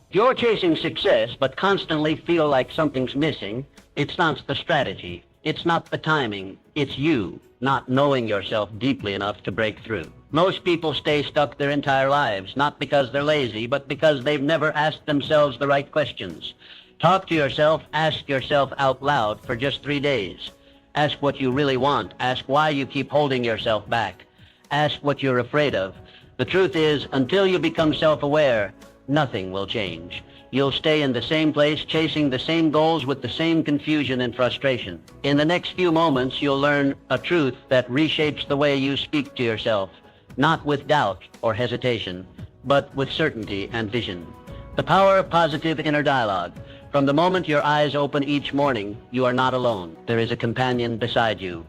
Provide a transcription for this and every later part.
If you're chasing success but constantly feel like something's missing, it's not the strategy, it's not the timing, it's you not knowing yourself deeply enough to break through. Most people stay stuck their entire lives, not because they're lazy, but because they've never asked themselves the right questions. Talk to yourself, ask yourself out loud for just 3 days. Ask what you really want. Ask why you keep holding yourself back. Ask what you're afraid of. The truth is, until you become self-aware, nothing will change. You'll stay in the same place, chasing the same goals with the same confusion and frustration. In the next few moments, you'll learn a truth that reshapes the way you speak to yourself, not with doubt or hesitation, but with certainty and vision. The power of positive inner dialogue. From the moment your eyes open each morning, you are not alone. There is a companion beside you,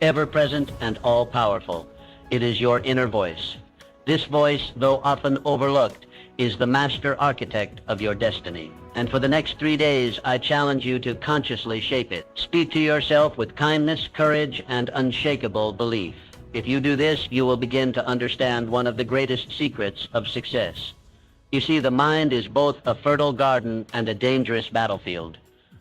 ever-present and all-powerful. It is your inner voice. This voice, though often overlooked, is the master architect of your destiny. And for the next 3 days, I challenge you to consciously shape it. Speak to yourself with kindness, courage, and unshakable belief. If you do this, you will begin to understand one of the greatest secrets of success. You see, the mind is both a fertile garden and a dangerous battlefield.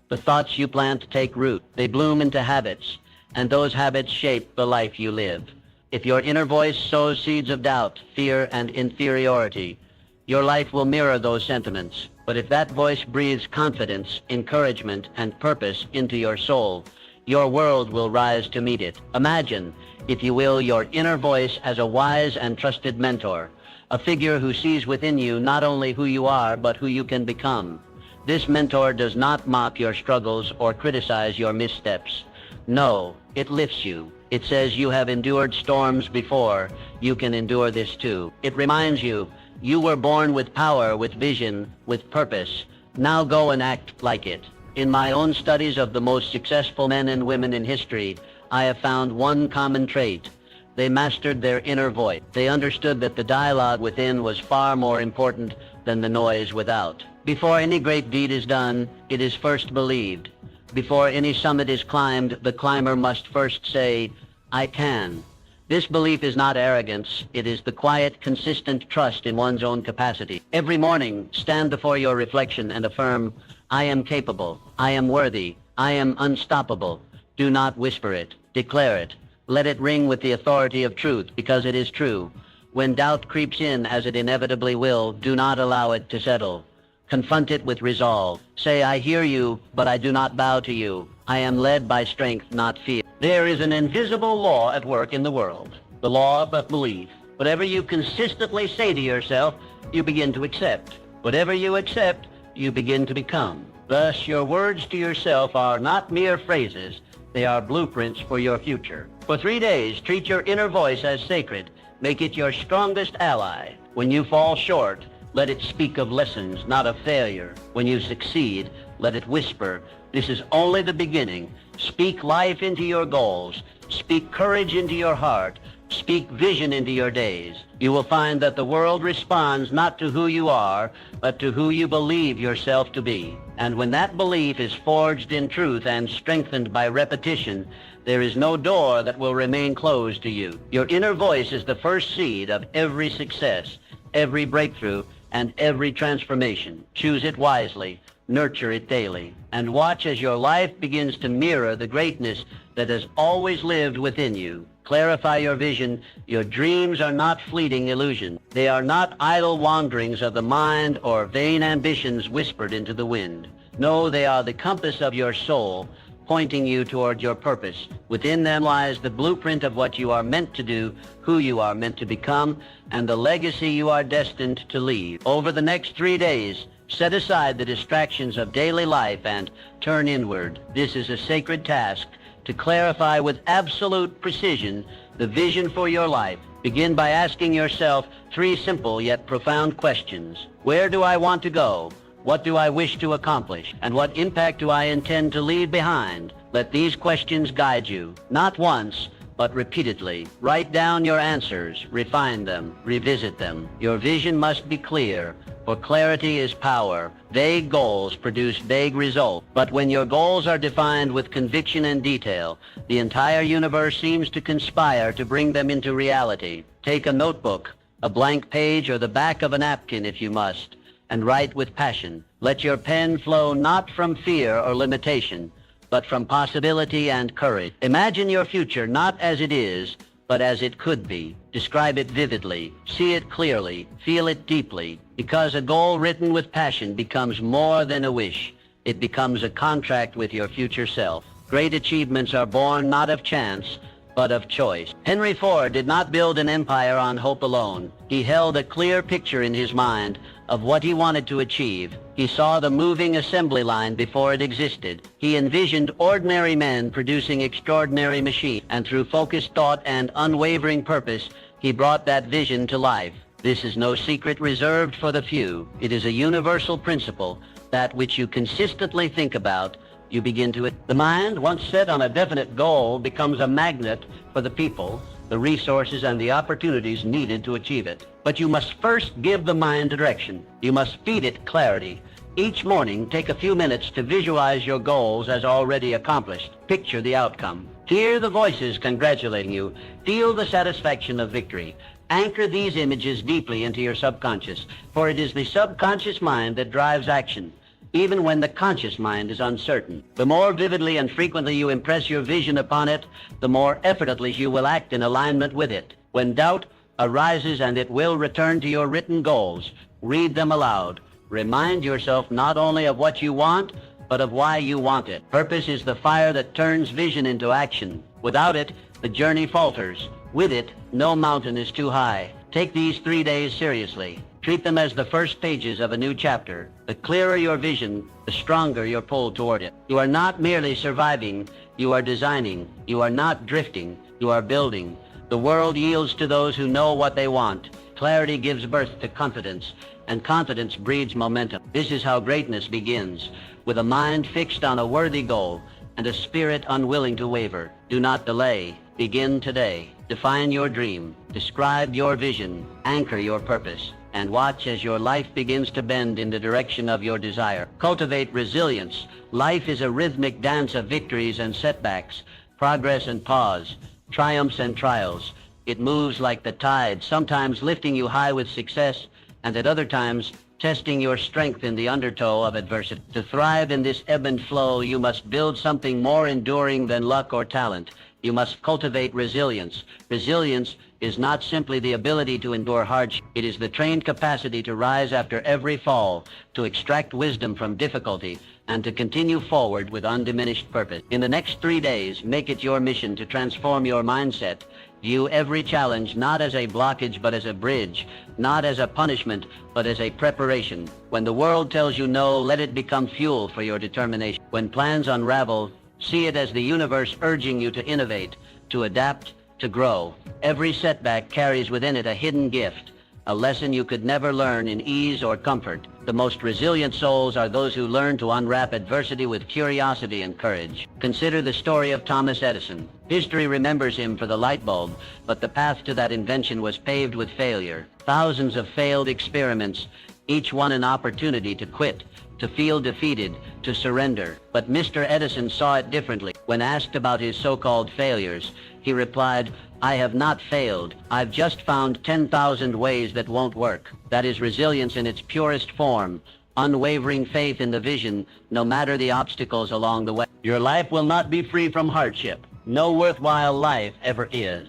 The thoughts you plant take root. They bloom into habits, and those habits shape the life you live. If your inner voice sows seeds of doubt, fear, and inferiority, your life will mirror those sentiments. But if that voice breathes confidence, encouragement, and purpose into your soul, your world will rise to meet it. Imagine, if you will, your inner voice as a wise and trusted mentor, a figure who sees within you not only who you are, but who you can become. This mentor does not mock your struggles or criticize your missteps. No, it lifts you. It says you have endured storms before. You can endure this too. It reminds you, you were born with power, with vision, with purpose. Now go and act like it. In my own studies of the most successful men and women in history, I have found one common trait. They mastered their inner voice. They understood that the dialogue within was far more important than the noise without. Before any great deed is done, it is first believed. Before any summit is climbed, the climber must first say, I can. This belief is not arrogance. It is the quiet, consistent trust in one's own capacity. Every morning, stand before your reflection and affirm, I am capable. I am worthy. I am unstoppable. Do not whisper it. Declare it. Let it ring with the authority of truth, because it is true. When doubt creeps in, as it inevitably will, do not allow it to settle. Confront it with resolve. Say, I hear you, but I do not bow to you. I am led by strength, not fear. There is an invisible law at work in the world, the law of belief. Whatever you consistently say to yourself, you begin to accept. Whatever you accept, you begin to become. Thus, your words to yourself are not mere phrases. They are blueprints for your future. For 3 days, treat your inner voice as sacred. Make it your strongest ally. When you fall short, let it speak of lessons, not of failure. When you succeed, let it whisper, this is only the beginning. Speak life into your goals. Speak courage into your heart. Speak vision into your days. You will find that the world responds not to who you are, but to who you believe yourself to be. And when that belief is forged in truth and strengthened by repetition, there is no door that will remain closed to you. Your inner voice is the first seed of every success, every breakthrough, and every transformation. Choose it wisely. Nurture it daily, and watch as your life begins to mirror the greatness that has always lived within you. Clarify your vision. Your dreams are not fleeting illusions. They are not idle wanderings of the mind or vain ambitions whispered into the wind. No, they are the compass of your soul, pointing you toward your purpose. Within them lies the blueprint of what you are meant to do, who you are meant to become, and the legacy you are destined to leave. Over the next 3 days, set aside the distractions of daily life and turn inward. This is a sacred task to clarify with absolute precision the vision for your life. Begin by asking yourself 3 simple yet profound questions. Where do I want to go? What do I wish to accomplish? And what impact do I intend to leave behind? Let these questions guide you, not once, but repeatedly. Write down your answers, refine them, revisit them. Your vision must be clear, for clarity is power. Vague goals produce vague results. But when your goals are defined with conviction and detail, the entire universe seems to conspire to bring them into reality. Take a notebook, a blank page, or the back of a napkin if you must. and write with passion. Let your pen flow not from fear or limitation, but from possibility and courage. Imagine your future not as it is, but as it could be. Describe it vividly, see it clearly, feel it deeply, because a goal written with passion becomes more than a wish. It becomes a contract with your future self. Great achievements are born not of chance, but of choice. Henry Ford did not build an empire on hope alone. He held a clear picture in his mind of what he wanted to achieve. He saw the moving assembly line before it existed. He envisioned ordinary men producing extraordinary machines, and through focused thought and unwavering purpose, he brought that vision to life. This is no secret reserved for the few. It is a universal principle. That which you consistently think about, you begin to it. The mind, once set on a definite goal, becomes a magnet for the people, the resources, and the opportunities needed to achieve it. But you must first give the mind direction. You must feed it clarity. Each morning, take a few minutes to visualize your goals as already accomplished. Picture the outcome. Hear the voices congratulating you. Feel the satisfaction of victory. Anchor these images deeply into your subconscious, for it is the subconscious mind that drives action, even when the conscious mind is uncertain. The more vividly and frequently you impress your vision upon it, the more effortlessly you will act in alignment with it. When doubt arises, and it will return to your written goals, read them aloud. Remind yourself not only of what you want, but of why you want it. Purpose is the fire that turns vision into action. Without it, the journey falters. With it, no mountain is too high. Take these 3 days seriously. Treat them as the first pages of a new chapter. The clearer your vision, the stronger your pull toward it. You are not merely surviving, you are designing. You are not drifting, you are building. The world yields to those who know what they want. Clarity gives birth to confidence, and confidence breeds momentum. This is how greatness begins, with a mind fixed on a worthy goal and a spirit unwilling to waver. Do not delay. Begin today. Define your dream. Describe your vision. Anchor your purpose. And watch as your life begins to bend in the direction of your desire. Cultivate resilience. Life is a rhythmic dance of victories and setbacks, progress and pause, triumphs and trials. It moves like the tide, sometimes lifting you high with success, and at other times testing your strength in the undertow of adversity. To thrive in this ebb and flow, you must build something more enduring than luck or talent. You must cultivate resilience. Resilience is not simply the ability to endure hardship. It is the trained capacity to rise after every fall, to extract wisdom from difficulty, and to continue forward with undiminished purpose. In the next 3 days, make it your mission to transform your mindset. View every challenge not as a blockage but as a bridge, not as a punishment but as a preparation. When the world tells you no, let it become fuel for your determination. When plans unravel, see it as the universe urging you to innovate, to adapt, to grow. Every setback carries within it a hidden gift, a lesson you could never learn in ease or comfort. The most resilient souls are those who learn to unwrap adversity with curiosity and courage. Consider the story of Thomas Edison. History remembers him for the light bulb, but the path to that invention was paved with failure. Thousands of failed experiments, each one an opportunity to quit, to feel defeated, to surrender. But Mr. Edison saw it differently. When asked about his so-called failures, he replied, "I have not failed. I've just found 10,000 ways that won't work." That is resilience in its purest form, unwavering faith in the vision, no matter the obstacles along the way. Your life will not be free from hardship. No worthwhile life ever is.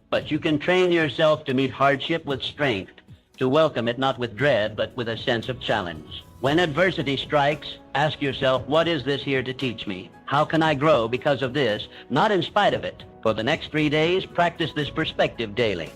But you can train yourself to meet hardship with strength, to welcome it not with dread, but with a sense of challenge. When adversity strikes, ask yourself, what is this here to teach me? How can I grow because of this, not in spite of it? For the next 3 days, practice this perspective daily.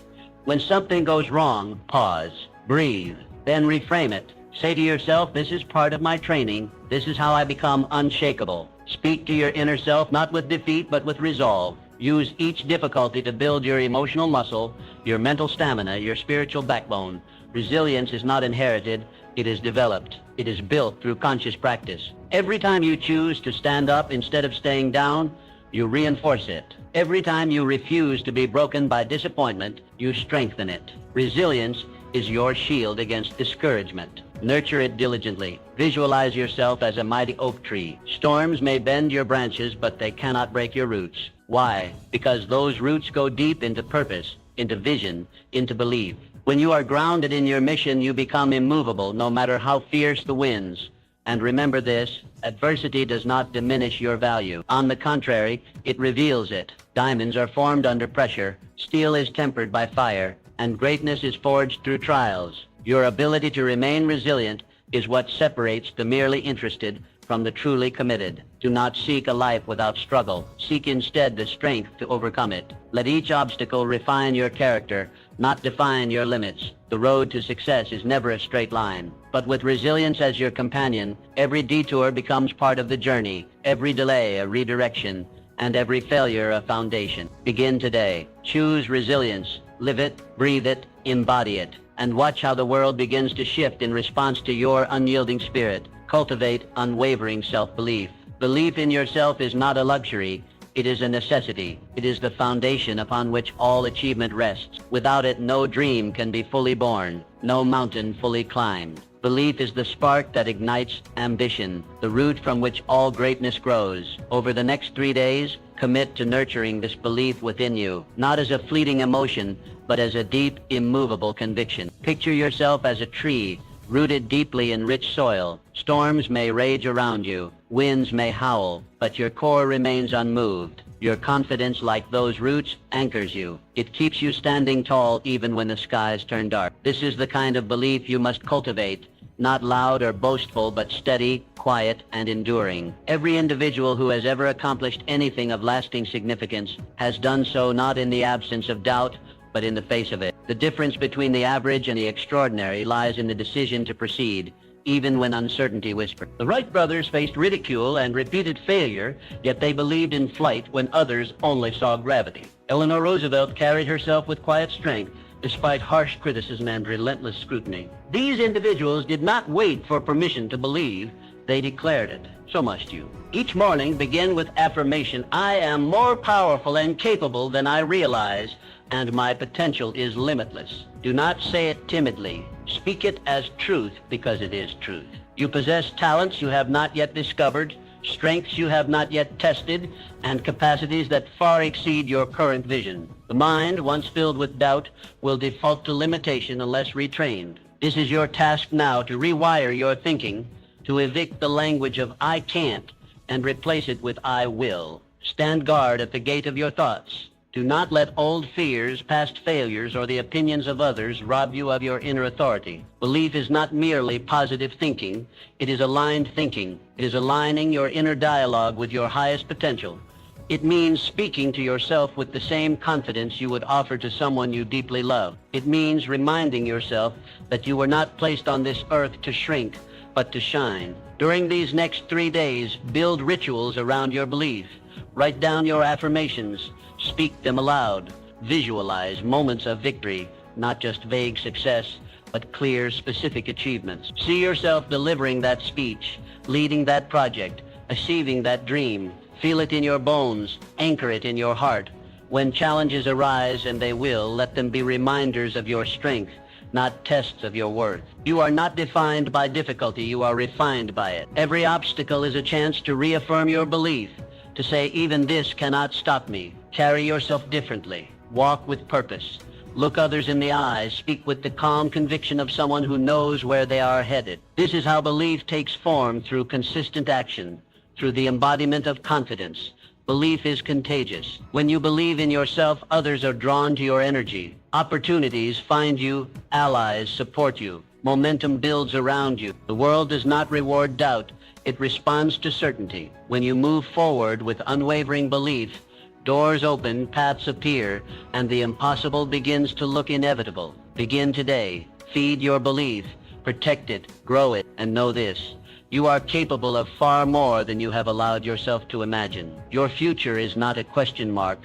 When something goes wrong, pause, breathe, then reframe it. Say to yourself, this is part of my training. This is how I become unshakable. Speak to your inner self, not with defeat, but with resolve. Use each difficulty to build your emotional muscle, your mental stamina, your spiritual backbone. Resilience is not inherited, it is developed. It is built through conscious practice. Every time you choose to stand up instead of staying down, you reinforce it. Every time you refuse to be broken by disappointment, you strengthen it. Resilience is your shield against discouragement. Nurture it diligently. Visualize yourself as a mighty oak tree. Storms may bend your branches, but they cannot break your roots. Why? Because those roots go deep into purpose, into vision, into belief. When you are grounded in your mission, you become immovable, no matter how fierce the winds. And remember this, adversity does not diminish your value. On the contrary, it reveals it. Diamonds are formed under pressure, steel is tempered by fire, and greatness is forged through trials. Your ability to remain resilient is what separates the merely interested from the truly committed. Do not seek a life without struggle. Seek instead the strength to overcome it. Let each obstacle refine your character, not define your limits. The road to success is never a straight line. But with resilience as your companion, every detour becomes part of the journey, every delay a redirection, and every failure a foundation. Begin today. Choose resilience. Live it, breathe it, embody it, and watch how the world begins to shift in response to your unyielding spirit. Cultivate unwavering self-belief. Belief in yourself is not a luxury, it is a necessity. It is the foundation upon which all achievement rests. Without it, no dream can be fully born, no mountain fully climbed. Belief is the spark that ignites ambition, the root from which all greatness grows. Over the next 3 days, commit to nurturing this belief within you, not as a fleeting emotion, but as a deep, immovable conviction. Picture yourself as a tree, rooted deeply in rich soil. Storms may rage around you, winds may howl, but your core remains unmoved. Your confidence, like those roots, anchors you. It keeps you standing tall even when the skies turn dark. This is the kind of belief you must cultivate, not loud or boastful, but steady, quiet, and enduring. Every individual who has ever accomplished anything of lasting significance has done so not in the absence of doubt, but in the face of it. The difference between the average and the extraordinary lies in the decision to proceed, even when uncertainty whispered. The Wright brothers faced ridicule and repeated failure, yet they believed in flight when others only saw gravity. Eleanor Roosevelt carried herself with quiet strength, despite harsh criticism and relentless scrutiny. These individuals did not wait for permission to believe, they declared it. So must you. Each morning begin with affirmation, I am more powerful and capable than I realize, and my potential is limitless. Do not say it timidly. Speak it as truth because it is truth. You possess talents you have not yet discovered, strengths you have not yet tested, and capacities that far exceed your current vision. The mind, once filled with doubt, will default to limitation unless retrained. This is your task now to rewire your thinking, to evict the language of I can't and replace it with I will. Stand guard at the gate of your thoughts. Do not let old fears, past failures, or the opinions of others rob you of your inner authority. Belief is not merely positive thinking. It is aligned thinking. It is aligning your inner dialogue with your highest potential. It means speaking to yourself with the same confidence you would offer to someone you deeply love. It means reminding yourself that you were not placed on this earth to shrink, but to shine. During these next 3 days, build rituals around your belief. Write down your affirmations. Speak them aloud. Visualize moments of victory, not just vague success, but clear, specific achievements. See yourself delivering that speech, leading that project, achieving that dream. Feel it in your bones, anchor it in your heart. When challenges arise, and they will, let them be reminders of your strength, not tests of your worth. You are not defined by difficulty, you are refined by it. Every obstacle is a chance to reaffirm your belief, to say, even this cannot stop me. Carry yourself differently. Walk with purpose. Look others in the eyes. Speak with the calm conviction of someone who knows where they are headed. This is how belief takes form, through consistent action, through the embodiment of confidence. Belief is contagious. When you believe in yourself, others are drawn to your energy. Opportunities find you, allies support you. Momentum builds around you. The world does not reward doubt. It responds to certainty. When you move forward with unwavering belief, doors open, paths appear, and the impossible begins to look inevitable. Begin today. Feed your belief. Protect it, grow it, and know this. You are capable of far more than you have allowed yourself to imagine. Your future is not a question mark.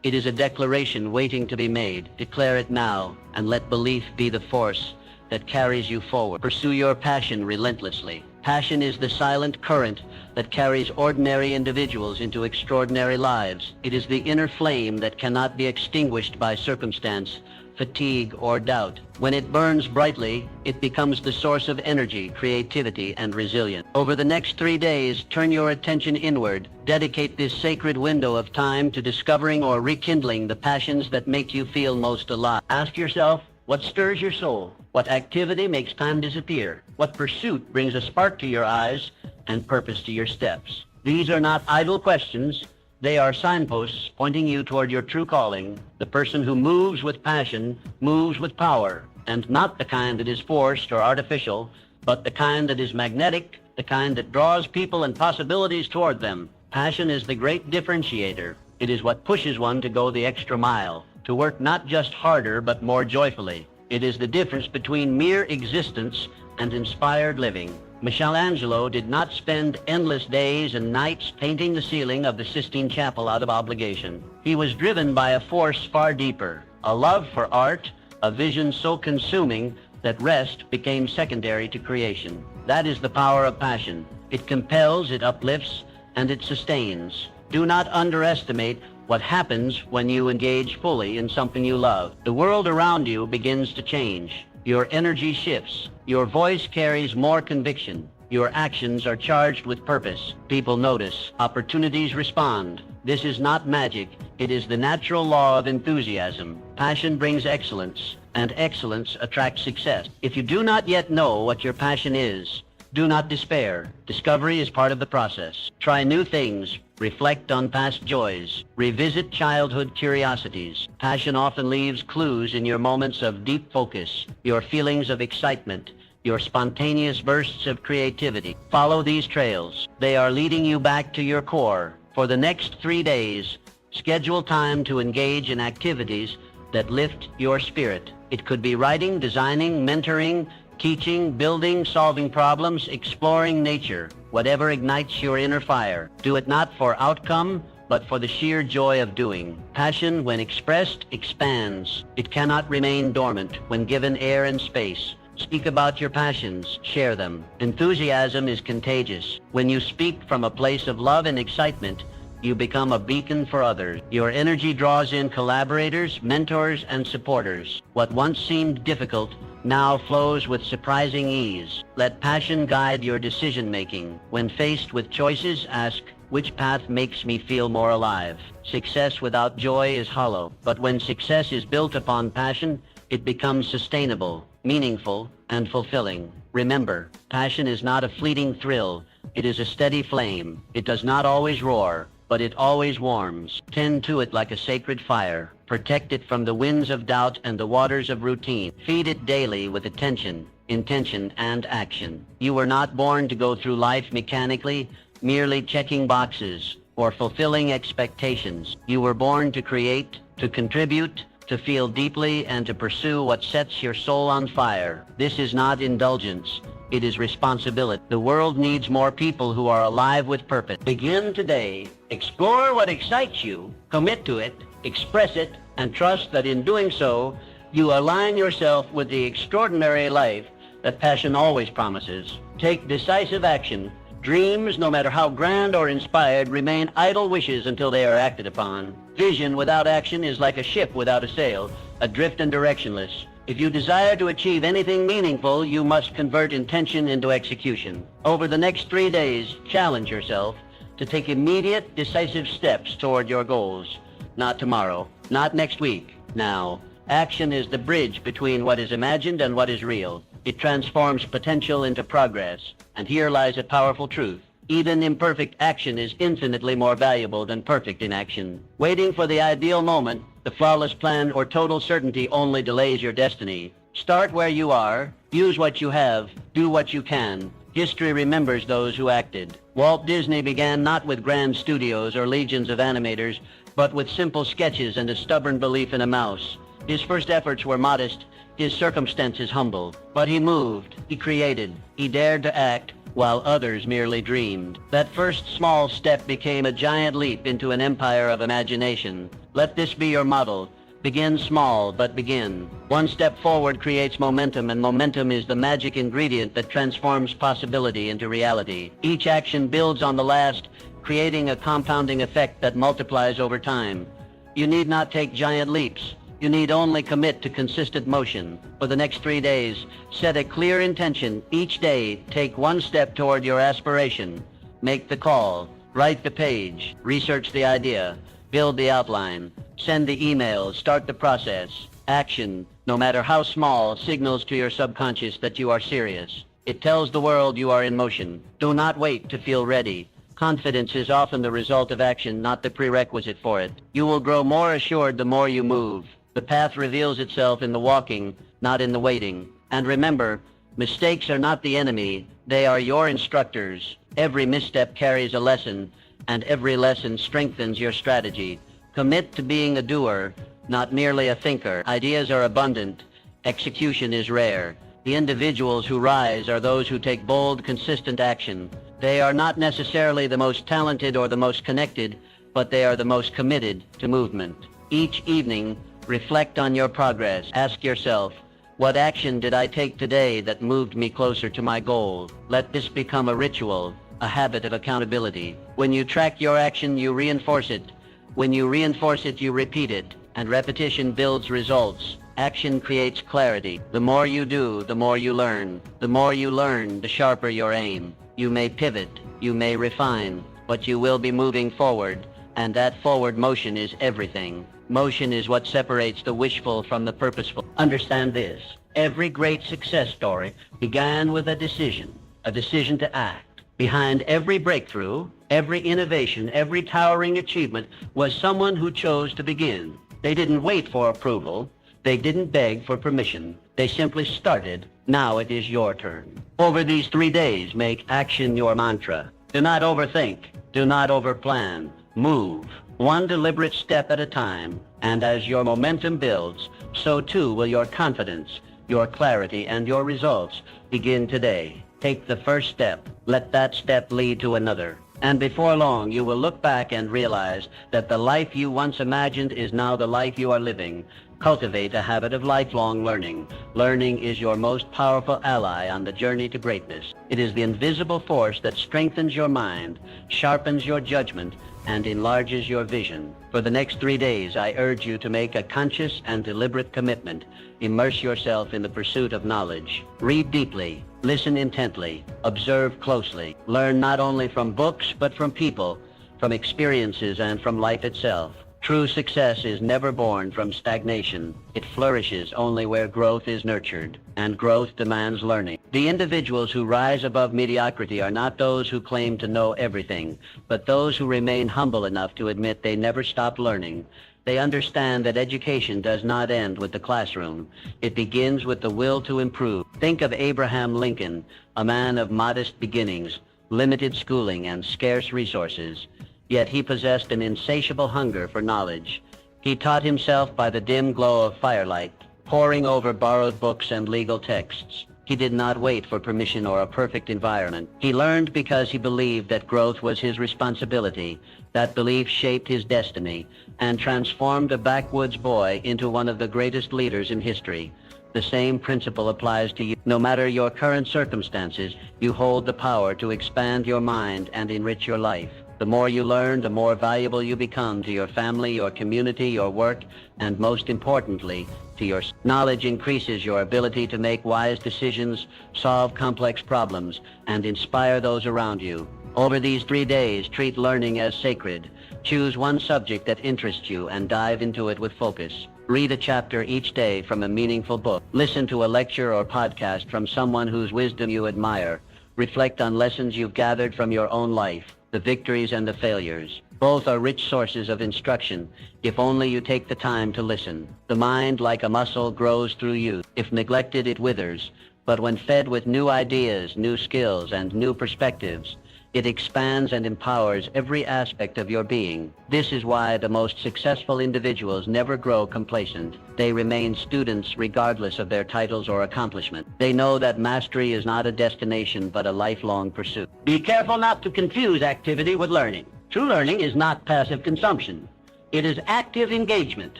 It is a declaration waiting to be made. Declare it now, and let belief be the force that carries you forward. Pursue your passion relentlessly. Passion is the silent current that carries ordinary individuals into extraordinary lives. It is the inner flame that cannot be extinguished by circumstance, fatigue, or doubt. When it burns brightly, it becomes the source of energy, creativity, and resilience. Over the next 3 days, turn your attention inward. Dedicate this sacred window of time to discovering or rekindling the passions that make you feel most alive. Ask yourself, What stirs your soul? What activity makes time disappear? What pursuit brings a spark to your eyes and purpose to your steps? These are not idle questions. They are signposts pointing you toward your true calling. The person who moves with passion moves with power, and not the kind that is forced or artificial, but the kind that is magnetic, the kind that draws people and possibilities toward them. Passion is the great differentiator. It is what pushes one to go the extra mile, to work not just harder but more joyfully. It is the difference between mere existence and inspired living. Michelangelo did not spend endless days and nights painting the ceiling of the Sistine Chapel out of obligation. He was driven by a force far deeper, a love for art, a vision so consuming that rest became secondary to creation. That is the power of passion. It compels, it uplifts, and it sustains. Do not underestimate what happens when you engage fully in something you love. The world around you begins to change. Your energy shifts. Your voice carries more conviction. Your actions are charged with purpose. People notice. Opportunities respond. This is not magic. It is the natural law of enthusiasm. Passion brings excellence, and excellence attracts success. If you do not yet know what your passion is, do not despair. Discovery is part of the process. Try new things. Reflect on past joys. Revisit childhood curiosities. Passion often leaves clues in your moments of deep focus, your feelings of excitement, your spontaneous bursts of creativity. Follow these trails. They are leading you back to your core. For the next 3 days, schedule time to engage in activities that lift your spirit. It could be writing, designing, mentoring, teaching, building, solving problems, exploring nature. Whatever ignites your inner fire. Do it not for outcome, but for the sheer joy of doing. Passion, when expressed, expands. It cannot remain dormant when given air and space. Speak about your passions. Share them. Enthusiasm is contagious. When you speak from a place of love and excitement, you become a beacon for others. Your energy draws in collaborators, mentors, and supporters. What once seemed difficult now flows with surprising ease. Let passion guide your decision-making. When faced with choices, ask, which path makes me feel more alive? Success without joy is hollow, but when success is built upon passion, it becomes sustainable, meaningful, and fulfilling. Remember, passion is not a fleeting thrill. It is a steady flame. It does not always roar, but it always warms. Tend to it like a sacred fire. Protect it from the winds of doubt and the waters of routine. Feed it daily with attention, intention, and action. You were not born to go through life mechanically, merely checking boxes or fulfilling expectations. You were born to create, to contribute, to feel deeply, and to pursue what sets your soul on fire. This is not indulgence. It is responsibility. The world needs more people who are alive with purpose. Begin today. Explore what excites you, commit to it, express it, and trust that in doing so, you align yourself with the extraordinary life that passion always promises. Take decisive action. Dreams, no matter how grand or inspired, remain idle wishes until they are acted upon. Vision without action is like a ship without a sail, adrift and directionless. If you desire to achieve anything meaningful, you must convert intention into execution. Over the next 3 days, challenge yourself to take immediate, decisive steps toward your goals. Not tomorrow, not next week, now. Action is the bridge between what is imagined and what is real. It transforms potential into progress. And here lies a powerful truth. Even imperfect action is infinitely more valuable than perfect inaction. Waiting for the ideal moment, the flawless plan, or total certainty only delays your destiny. Start where you are, use what you have, do what you can. History remembers those who acted. Walt Disney began not with grand studios or legions of animators, but with simple sketches and a stubborn belief in a mouse. His first efforts were modest, his circumstances humble, but he moved, he created, he dared to act, while others merely dreamed. That first small step became a giant leap into an empire of imagination. Let this be your model. Begin small, but begin. One step forward creates momentum, and momentum is the magic ingredient that transforms possibility into reality. Each action builds on the last, creating a compounding effect that multiplies over time. You need not take giant leaps. You need only commit to consistent motion. For the next 3 days, set a clear intention. Each day, take one step toward your aspiration. Make the call. Write the page. Research the idea. Build the outline. Send the email. Start the process. Action, no matter how small, signals to your subconscious that you are serious. It tells the world you are in motion. Do not wait to feel ready. Confidence is often the result of action, not the prerequisite for it. You will grow more assured the more you move. The path reveals itself in the walking, not in the waiting. And remember, mistakes are not the enemy. They are your instructors. Every misstep carries a lesson, and every lesson strengthens your strategy. Commit to being a doer, not merely a thinker. Ideas are abundant. Execution is rare. The individuals who rise are those who take bold, consistent action. They are not necessarily the most talented or the most connected, but they are the most committed to movement. Each evening, reflect on your progress. Ask yourself, what action did I take today that moved me closer to my goal? Let this become a ritual, a habit of accountability. When you track your action, you reinforce it. When you reinforce it, you repeat it. And repetition builds results. Action creates clarity. The more you do, the more you learn. The more you learn, the sharper your aim. You may pivot, you may refine, but you will be moving forward, and that forward motion is everything. Motion is what separates the wishful from the purposeful. Understand this. Every great success story began with a decision to act. Behind every breakthrough, every innovation, every towering achievement was someone who chose to begin. They didn't wait for approval. They didn't beg for permission. They simply started. Now it is your turn. Over these 3 days, make action your mantra. Do not overthink. Do not overplan. Move, one deliberate step at a time. And as your momentum builds, so too will your confidence, your clarity, and your results begin today. Take the first step. Let that step lead to another. And before long, you will look back and realize that the life you once imagined is now the life you are living. Cultivate a habit of lifelong learning. Learning is your most powerful ally on the journey to greatness. It is the invisible force that strengthens your mind, sharpens your judgment, and enlarges your vision. For the next 3 days, I urge you to make a conscious and deliberate commitment. Immerse yourself in the pursuit of knowledge. Read deeply. Listen intently. Observe closely. Learn not only from books, but from people, from experiences, and from life itself. True success is never born from stagnation. It flourishes only where growth is nurtured, and growth demands learning. The individuals who rise above mediocrity are not those who claim to know everything, but those who remain humble enough to admit they never stopped learning. They understand that education does not end with the classroom. It begins with the will to improve. Think of Abraham Lincoln, a man of modest beginnings, limited schooling, and scarce resources. Yet he possessed an insatiable hunger for knowledge. He taught himself by the dim glow of firelight, poring over borrowed books and legal texts. He did not wait for permission or a perfect environment. He learned because he believed that growth was his responsibility. That belief shaped his destiny and transformed a backwoods boy into one of the greatest leaders in history. The same principle applies to you. No matter your current circumstances, you hold the power to expand your mind and enrich your life. The more you learn, the more valuable you become to your family, your community, your work, and most importantly, to your knowledge increases your ability to make wise decisions, solve complex problems, and inspire those around you. Over these 3 days, treat learning as sacred. Choose one subject that interests you and dive into it with focus. Read a chapter each day from a meaningful book. Listen to a lecture or podcast from someone whose wisdom you admire. Reflect on lessons you've gathered from your own life, the victories and the failures. Both are rich sources of instruction, if only you take the time to listen. The mind, like a muscle, grows through youth. If neglected, it withers. But when fed with new ideas, new skills, and new perspectives, it expands and empowers every aspect of your being. This is why the most successful individuals never grow complacent. They remain students regardless of their titles or accomplishment. They know that mastery is not a destination, but a lifelong pursuit. Be careful not to confuse activity with learning. True learning is not passive consumption. It is active engagement.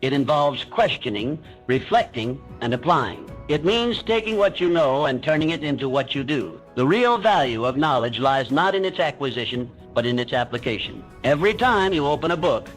It involves questioning, reflecting, and applying. It means taking what you know and turning it into what you do. The real value of knowledge lies not in its acquisition, but in its application. Every time you open a book,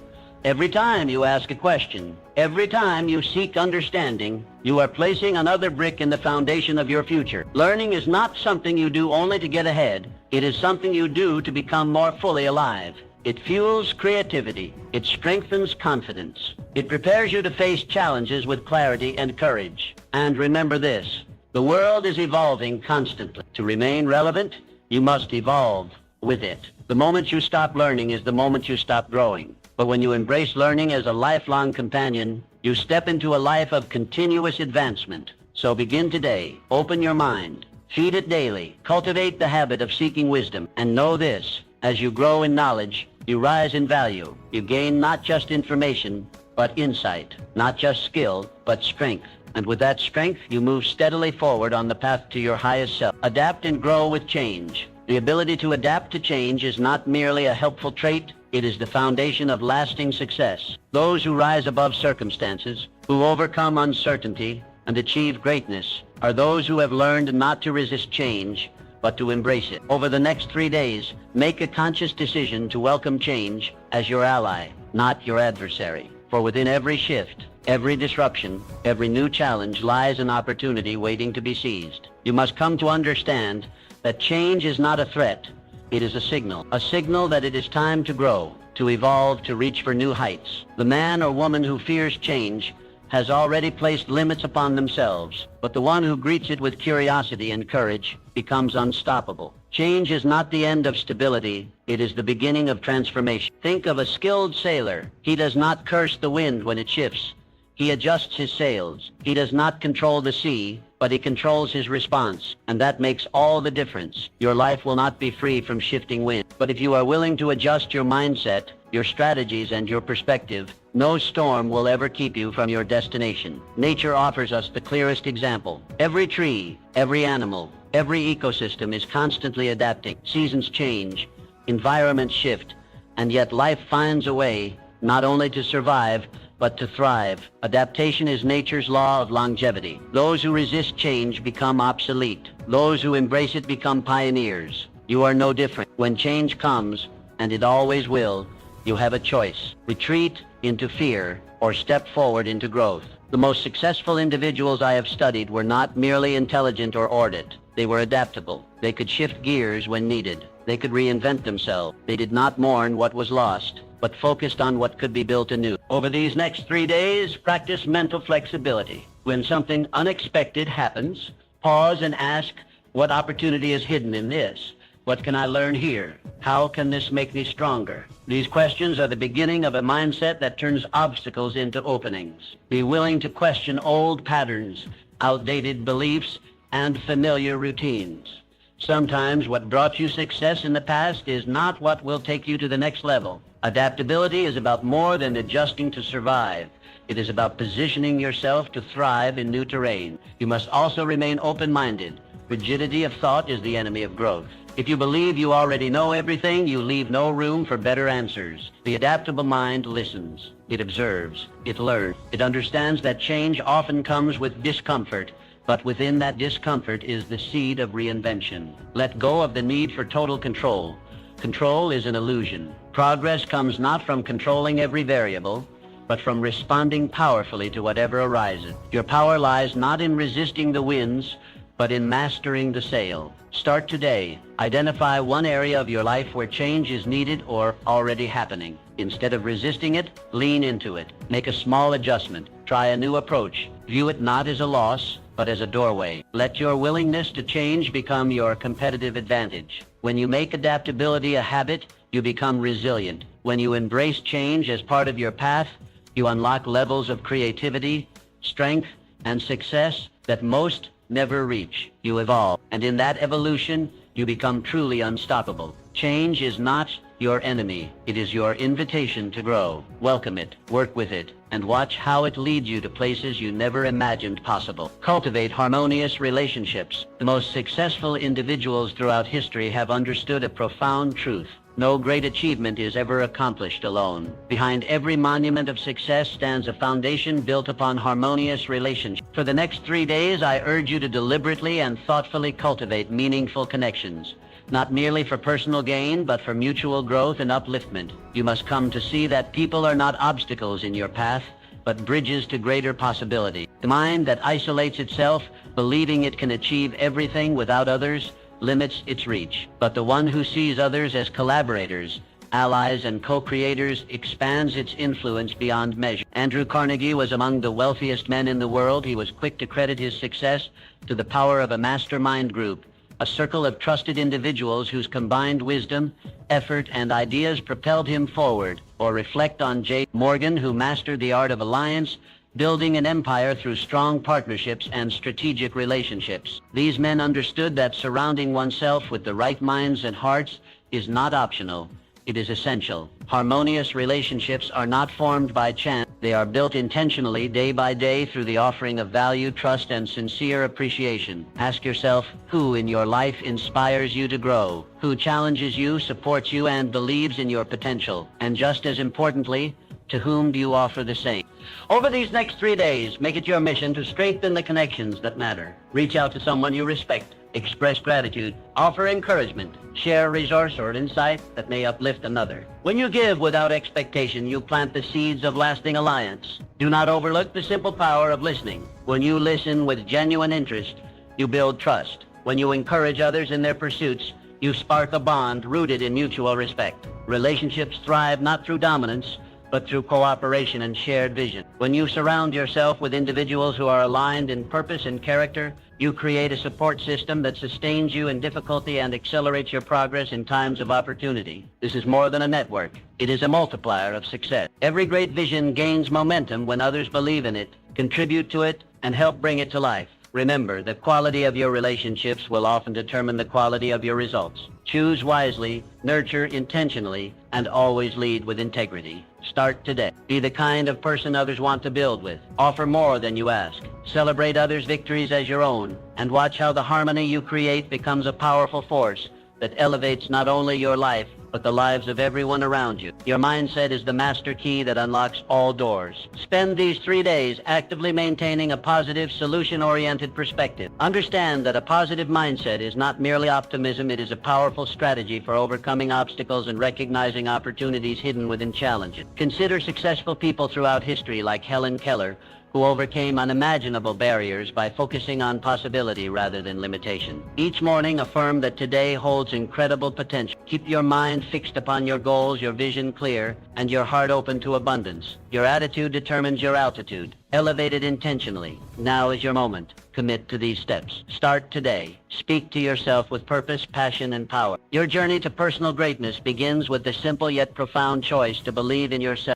every time you ask a question, every time you seek understanding, you are placing another brick in the foundation of your future. Learning is not something you do only to get ahead. It is something you do to become more fully alive. It fuels creativity. It strengthens confidence. It prepares you to face challenges with clarity and courage. And remember this, the world is evolving constantly. To remain relevant, you must evolve with it. The moment you stop learning is the moment you stop growing. But when you embrace learning as a lifelong companion, you step into a life of continuous advancement. So begin today. Open your mind. Feed it daily. Cultivate the habit of seeking wisdom. And know this, as you grow in knowledge, you rise in value. You gain not just information, but insight. Not just skill, but strength. And with that strength, you move steadily forward on the path to your highest self. Adapt and grow with change. The ability to adapt to change is not merely a helpful trait, it is the foundation of lasting success. Those who rise above circumstances, who overcome uncertainty and achieve greatness, are those who have learned not to resist change, but to embrace it. Over the next 3 days, make a conscious decision to welcome change as your ally, not your adversary. For within every shift, every disruption, every new challenge lies an opportunity waiting to be seized. You must come to understand that change is not a threat, it is a signal that it is time to grow, to evolve, to reach for new heights. The man or woman who fears change has already placed limits upon themselves, but the one who greets it with curiosity and courage becomes unstoppable. Change is not the end of stability, it is the beginning of transformation. Think of a skilled sailor. He does not curse the wind when it shifts. He adjusts his sails. He does not control the sea, but he controls his response, and that makes all the difference. Your life will not be free from shifting wind, but if you are willing to adjust your mindset, your strategies, and your perspective, no storm will ever keep you from your destination. Nature offers us the clearest example. Every tree, every animal, every ecosystem is constantly adapting. Seasons change, environments shift, and yet life finds a way not only to survive, but to thrive. Adaptation is nature's law of longevity. Those who resist change become obsolete. Those who embrace it become pioneers. You are no different. When change comes, and it always will, you have a choice. Retreat into fear or step forward into growth. The most successful individuals I have studied were not merely intelligent or ordered. They were adaptable. They could shift gears when needed. They could reinvent themselves. They did not mourn what was lost, but focused on what could be built anew. Over these next 3 days, practice mental flexibility. When something unexpected happens, pause and ask, what opportunity is hidden in this? What can I learn here? How can this make me stronger? These questions are the beginning of a mindset that turns obstacles into openings. Be willing to question old patterns, outdated beliefs, and familiar routines. Sometimes what brought you success in the past is not what will take you to the next level. Adaptability is about more than adjusting to survive. It is about positioning yourself to thrive in new terrain. You must also remain open-minded. Rigidity of thought is the enemy of growth. If you believe you already know everything, you leave no room for better answers. The adaptable mind listens. It observes. It learns. It understands that change often comes with discomfort, but within that discomfort is the seed of reinvention. Let go of the need for total control. Control is an illusion. Progress comes not from controlling every variable, but from responding powerfully to whatever arises. Your power lies not in resisting the winds, but in mastering the sail. Start today. Identify one area of your life where change is needed or already happening. Instead of resisting it, lean into it. Make a small adjustment. Try a new approach. View it not as a loss, but as a doorway. Let your willingness to change become your competitive advantage. When you make adaptability a habit, you become resilient. When you embrace change as part of your path, you unlock levels of creativity, strength, and success that most never reach. You evolve, and in that evolution, you become truly unstoppable. Change is not your enemy. It is your invitation to grow. Welcome it, work with it, and watch how it leads you to places you never imagined possible. Cultivate harmonious relationships. The most successful individuals throughout history have understood a profound truth. No great achievement is ever accomplished alone. Behind every monument of success stands a foundation built upon harmonious relationships. For the next 3 days, I urge you to deliberately and thoughtfully cultivate meaningful connections. Not merely for personal gain, but for mutual growth and upliftment. You must come to see that people are not obstacles in your path, but bridges to greater possibility. The mind that isolates itself, believing it can achieve everything without others, limits its reach. But the one who sees others as collaborators, allies, and co-creators expands its influence beyond measure. Andrew Carnegie was among the wealthiest men in the world. He was quick to credit his success to the power of a mastermind group, a circle of trusted individuals whose combined wisdom, effort, and ideas propelled him forward. Or reflect on J. Morgan, who mastered the art of alliance, building an empire through strong partnerships and strategic relationships. These men understood that surrounding oneself with the right minds and hearts is not optional. It is essential. Harmonious relationships are not formed by chance. They are built intentionally day by day through the offering of value, trust, and sincere appreciation. Ask yourself, who in your life inspires you to grow? Who challenges you, supports you, and believes in your potential? And just as importantly, to whom do you offer the same? Over these next 3 days, make it your mission to strengthen the connections that matter. Reach out to someone you respect. Express gratitude. Offer encouragement. Share a resource or an insight that may uplift another. When you give without expectation, you plant the seeds of lasting alliance. Do not overlook the simple power of listening. When you listen with genuine interest, you build trust. When you encourage others in their pursuits, you spark a bond rooted in mutual respect. Relationships thrive not through dominance, but through cooperation and shared vision. When you surround yourself with individuals who are aligned in purpose and character, you create a support system that sustains you in difficulty and accelerates your progress in times of opportunity. This is more than a network. It is a multiplier of success. Every great vision gains momentum when others believe in it, contribute to it, and help bring it to life. Remember, the quality of your relationships will often determine the quality of your results. Choose wisely, nurture intentionally, and always lead with integrity. Start today. Be the kind of person others want to build with. Offer more than you ask. Celebrate others' victories as your own, and watch how the harmony you create becomes a powerful force that elevates not only your life, but the lives of everyone around you. Your mindset is the master key that unlocks all doors. Spend these 3 days actively maintaining a positive, solution-oriented perspective. Understand that a positive mindset is not merely optimism, it is a powerful strategy for overcoming obstacles and recognizing opportunities hidden within challenges. Consider successful people throughout history like Helen Keller, who overcame unimaginable barriers by focusing on possibility rather than limitation. Each morning, affirm that today holds incredible potential. Keep your mind fixed upon your goals, your vision clear, and your heart open to abundance. Your attitude determines your altitude. Elevate it intentionally. Now is your moment. Commit to these steps. Start today. Speak to yourself with purpose, passion, and power. Your journey to personal greatness begins with the simple yet profound choice to believe in yourself.